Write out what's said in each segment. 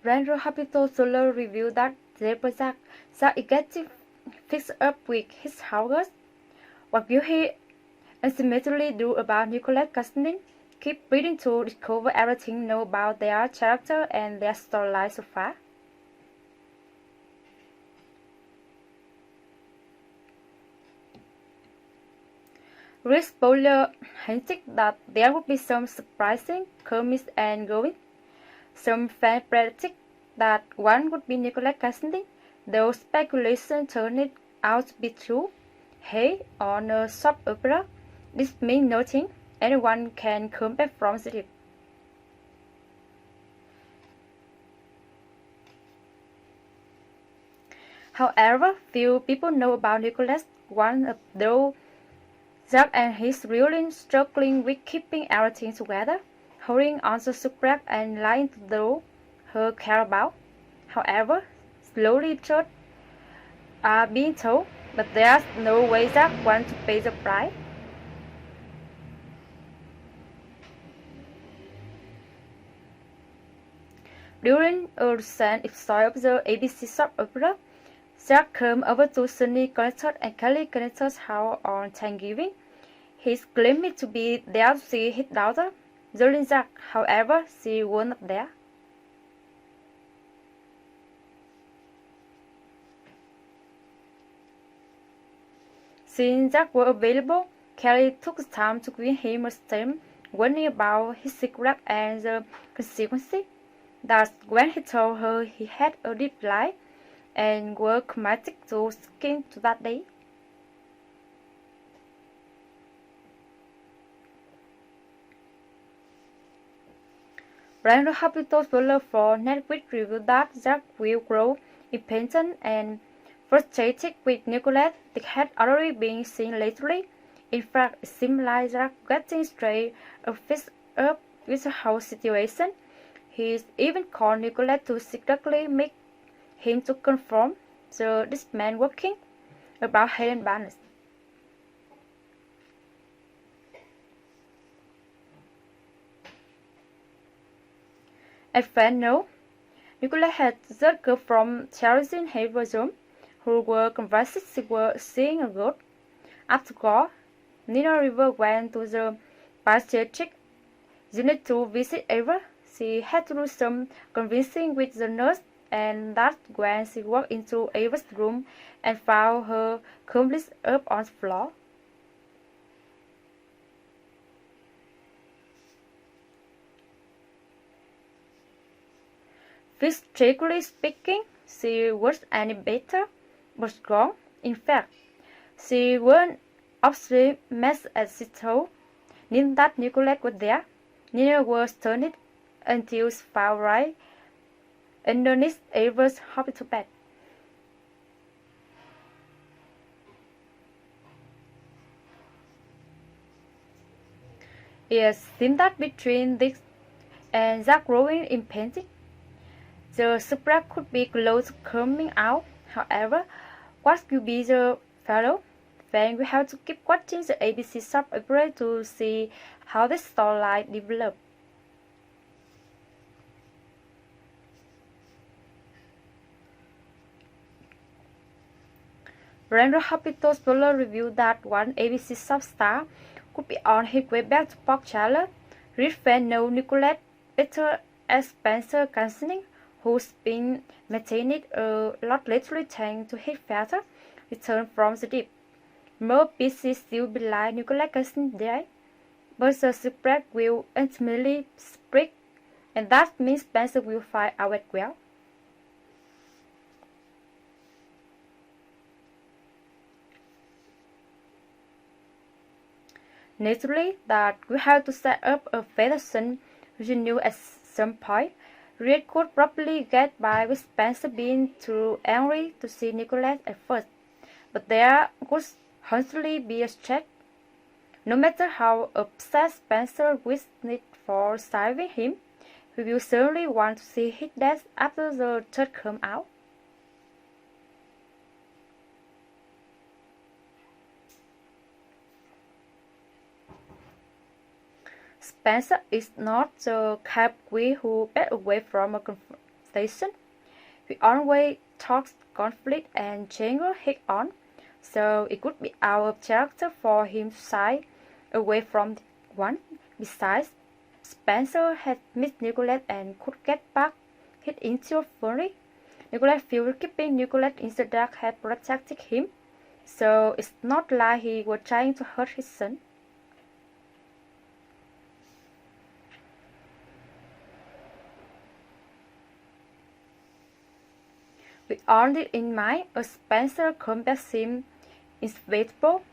Randall Hospital Solar revealed that their project is getting fixed up with his house. What will he ultimately do about nuclear casting? Keep reading to discover everything know about their character and their storyline so far. Rick spoiler hinted that there would be some surprising comings and goings. Some fans predicted that one would be Nicolas Cassidy, though speculation turned out to be true. Hey, on a soap opera, this means nothing. Anyone can come back from the dead. However, few people know about Nicholas, one of those Jack and he's really struggling with keeping everything together, holding on to secret and lying to those her care about. However, slowly truth are being told, but there's no way Jack wants to pay the price. During a recent episode of the ABC soap opera, Jack came over to Sunny Connecticut and Kelly Connecticut's house on Thanksgiving. He's claiming to be there to see his daughter, Jolene Jack. However, she was not there. Since Jack was available, Kelly took the time to give him a statement warning about his secret and the consequences. That's when he told her he had a deep lie and were committed to sticking to that day. Brandon Hospital spoiler for Netflix revealed that Jack will grow impatient and frustrated with Nicholas. They had already been seen lately. In fact, it seemed like Jack getting straight fixed up with the whole situation. He's even called Nicholas to secretly make him to confirm this man working about Helen Barnes. As fans know, Nicholas had just girl from Charleston Haversham who were convinced she was seeing a ghost. After all, Nina River went to the psychiatric unit to visit Ava. She had to do some convincing with the nurse, and that's when she walked into Ava's room and found her completely up on the floor. Physically speaking, she wasn't any better, but gone. In fact, she wasn't obviously mess as she told. Neither that Nicolette was there. Neither was stunned until she found right underneath Ava's hospital bed. It seemed that between this and Jack growing impending, the surprise could be close to coming out. However, what could be the fellow? Then we have to keep watching the ABC soap opera to see how the storyline develops. Randall Hospital spoiler revealed that one ABC soap star could be on his way back to Park Charlotte. Rich fans know Nicolette better as Spencer Cancelling, who's been maintained a lot lately thanks to his father return from the deep. More pieces still belie Nicolette Cancelling there, but the secret will ultimately spread, and that means Spencer will find out well. Naturally, that we have to set up a Federation reunion at some point. Reed could probably get by with Spencer being too angry to see Nicholas at first, but there could honestly be a stretch. No matter how upset Spencer wished for saving him, we will certainly want to see his death after the truth comes out. Spencer is not the kind of guy who backs away from a reputation. We always talk conflict and change head on, so it could be out of character for him to shy away from one. Besides, Spencer had missed Nicolette and could get back his initial fury. Nicolette felt keeping Nicolette in the dark had protected him, so it's not like he was trying to hurt his son. With all this in mind, a Spencer combat seemed inevitable.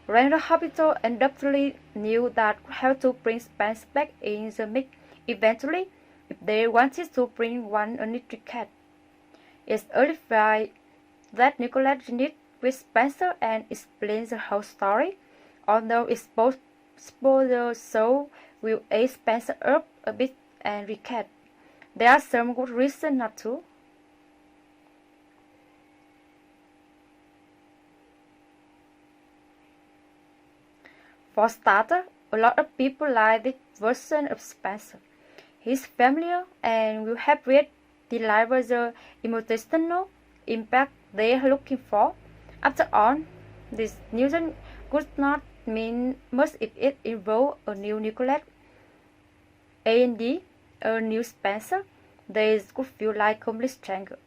Randall Hospital undoubtedly knew that would have to bring Spence back in the mix eventually if they wanted to bring one unique cat. It's early that Nicolette reunited with Spencer and explains the whole story, although it's possible the show will age Spencer up a bit and recap. There are some good reasons not to. For starters, a lot of people like this version of Spencer. He's familiar and will help read deliver the emotional impact they are looking for. After all, this news could not mean much if it involved a new Nicolette, A&D, a new Spencer. They could feel like complete strangers.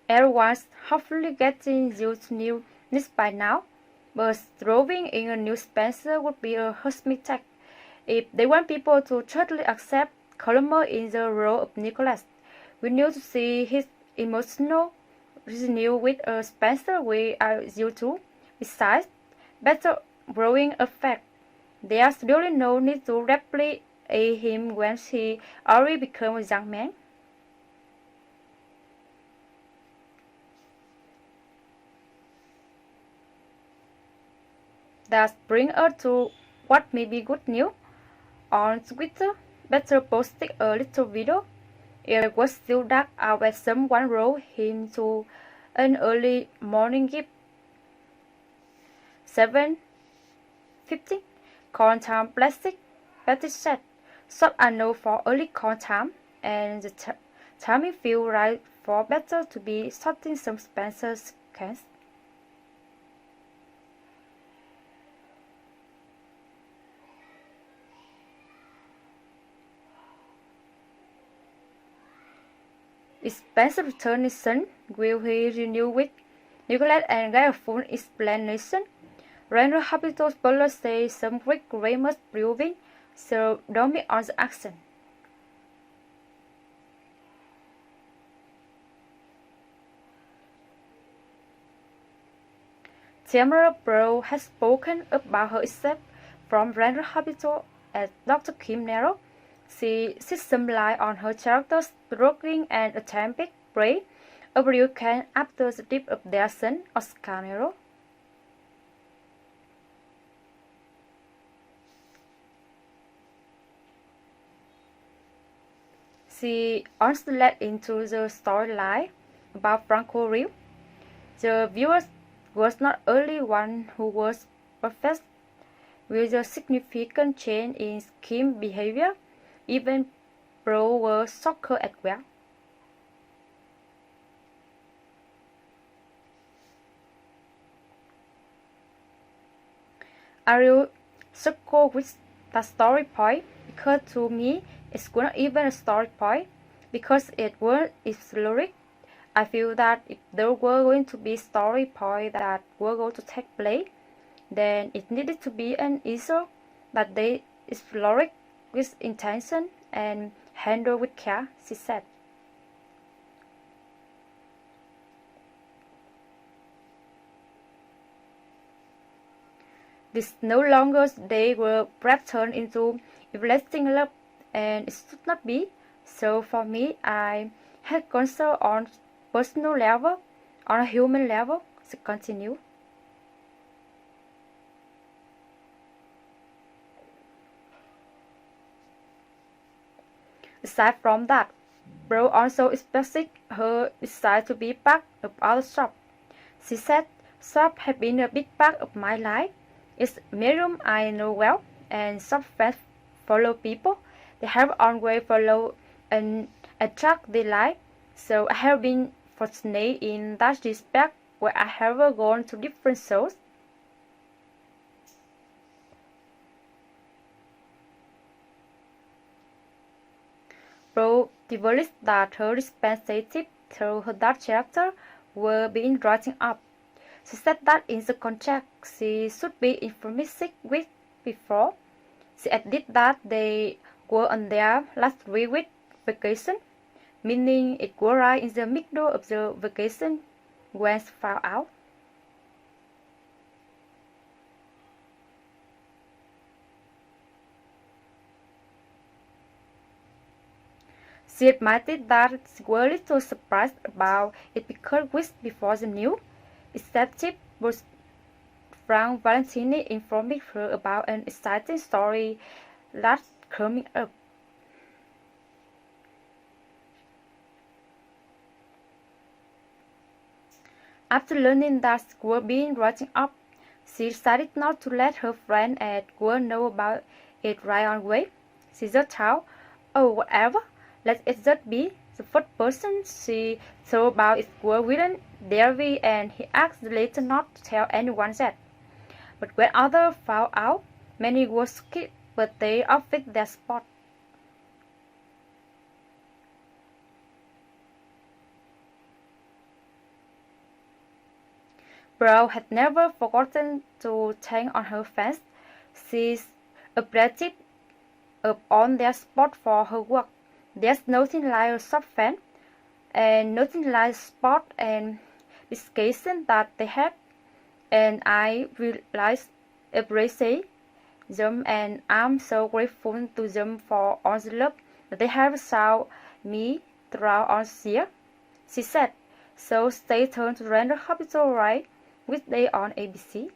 Everyone's hopefully getting used to new news by now, but throwing in a new Spencer would be a huge mistake. If they want people to totally accept Colmer in the role of Nicholas, we need to see his emotional reasoning with a Spencer we are used to. Besides, better growing effect. There's really no need to replicate him when he already became a young man. That brings us to what may be good news. On Twitter, Better posted a little video. It was still dark out when someone wrote him to an early morning gift. 7:50 call time plastic. Betty said, "So I know for early call time, and the timing feels right for Better to be sorting some Spencer's cans." Is Spencer returning soon? Will he renew with Nicolette and get a full explanation? Randall Hospital spoilers say some great rumors brewing, so don't be on the action. Tamara Bro has spoken about her escape from Randall Hospital as Dr. Kim Nero. She sits some light on her character's struggling and attempted break a real can after the death of their son, Oscar Nero. She also led into the storyline about Franco Rio. The viewer was not only one who was obsessed with a significant change in Kim's behavior, even Bro was shocked as well. Are you shocked with the story point? Because to me, it's not even a story point, because it was its lyric. I feel that if there were going to be story point that were going to take place, then it needed to be an issue that they explored with intention and handle with care, she said. This no longer they were perhaps turned into everlasting love, and it should not be. So for me, I had concern on personal level, on a human level, she continued. Aside from that, Bro also expressed her desire to be part of our shop. She said, "Shop has been a big part of my life. It's a medium I know well, and some fans follow people. They have always follow and attract they like. So I have been fortunate in that respect where I have gone to different shows. Pro developed that her relationship through her dark character were being writing up. She said that in the contract she should be informed 6 weeks before. She added that they were on their last 3 week vacation, meaning it was right in the middle of the vacation when she found out. She admitted that she was a little surprised about it because weeks before the news, Executive was Frank Valentini informing her about an exciting story that's coming up. After learning that she was being written up, she decided not to let her friend at work know about it right away. She just thought, oh, whatever, let it just be. The first person she thought about it was William Davy, and he asked later not to tell anyone that. But when others found out, many were scared, but they offered their spot. Brown had never forgotten to thank on her fans. She appreciated up on their spot for her work. There's nothing like a soft fan, and nothing like sport and dedication that they have. And I realize appreciate them, and I'm so grateful to them for all the love that they have shown me throughout all this year, she said. So stay tuned to Random Hospital right weekday on ABC.